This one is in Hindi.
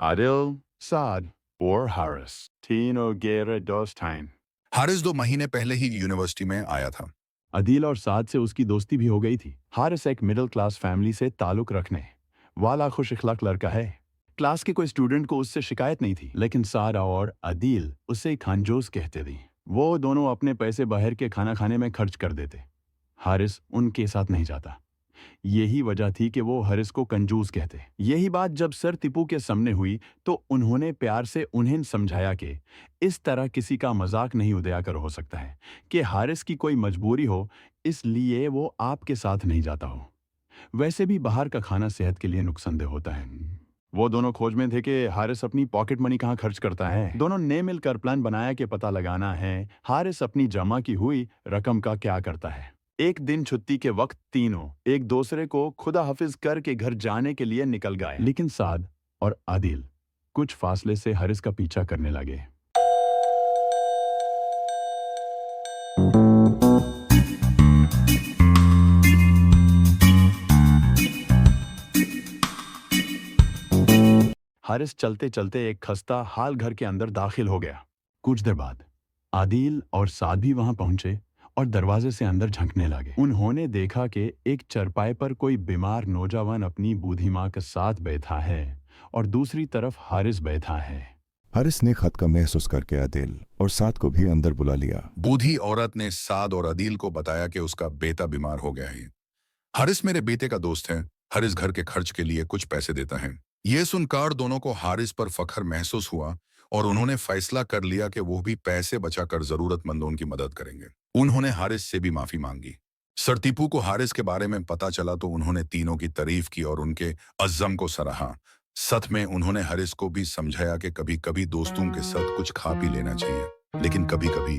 Adil, Saad, or Harris. Tino Guerra dos Time. Haris 2 महीने पहले ही यूनिवर्सिटी में आया था। अदील और साद से उसकी दोस्ती भी हो गई थी। हारिस एक मिडिल क्लास फैमिली से ताल्लुक रखने वाला खुश इखलाक लड़का है। क्लास के कोई स्टूडेंट को उससे शिकायत नहीं थी, लेकिन सारा और अदील उसे खानजोस कहते थे। वो दोनों अपने पैसे बाहर के खाना खाने में खर्च कर देते। हारिस उनके साथ नहीं जाता। यही वजह थी कि वो हारिस को कंजूस कहते। यही बात जब सर टीपू के सामने हुई तो उन्होंने प्यार से उन्हें समझाया कि इस तरह किसी का मजाक नहीं उड़ाकर हो सकता है कि हारिस की कोई मजबूरी हो, इसलिए वो आपके साथ नहीं जाता हो। वैसे भी बाहर का खाना सेहत के लिए नुकसानदेह होता है। वो दोनों खोज में थे कि हारिस अपनी पॉकेट मनी कहाँ खर्च करता है। दोनों ने मिलकर प्लान बनाया कि पता लगाना है हारिस अपनी जमा की हुई रकम का क्या करता है। एक दिन छुट्टी के वक्त तीनों एक दूसरे को खुदा हाफिज करके घर जाने के लिए निकल गए, लेकिन साद और आदिल कुछ फासले से हारिस का पीछा करने लगे। हारिस चलते चलते एक खस्ता हाल घर के अंदर दाखिल हो गया। कुछ देर बाद आदिल और साद भी वहां पहुंचे और दरवाजे से अंदर झांकने लगे। उन्होंने देखा कि एक चरपाई पर कोई बीमार नौजवान अपनी बूढ़ी माँ के साथ बैठा है और दूसरी तरफ हारिस बैठा है। हारिस ने खतका महसूस करके आदिल और साद को भी अंदर बुला लिया। बूढ़ी औरत ने साद और अदील को बताया कि उसका बेटा बीमार हो गया है। हारिस मेरे बेटे का दोस्त है। हारिस घर के खर्च के लिए कुछ पैसे देता है। ये सुनकर दोनों को हारिस पर फख्र महसूस हुआ और उन्होंने फैसला कर लिया कि वो भी पैसे बचाकर जरूरतमंदों की मदद करेंगे। उन्होंने हारिस से भी माफी मांगी। सर टीपू को हारिस के बारे में पता चला तो उन्होंने तीनों की तारीफ की और उनके अज़्ज़म को सराहा। सच में उन्होंने हारिस को भी समझाया कि कभी कभी दोस्तों के साथ कुछ खा पी लेना चाहिए, लेकिन कभी कभी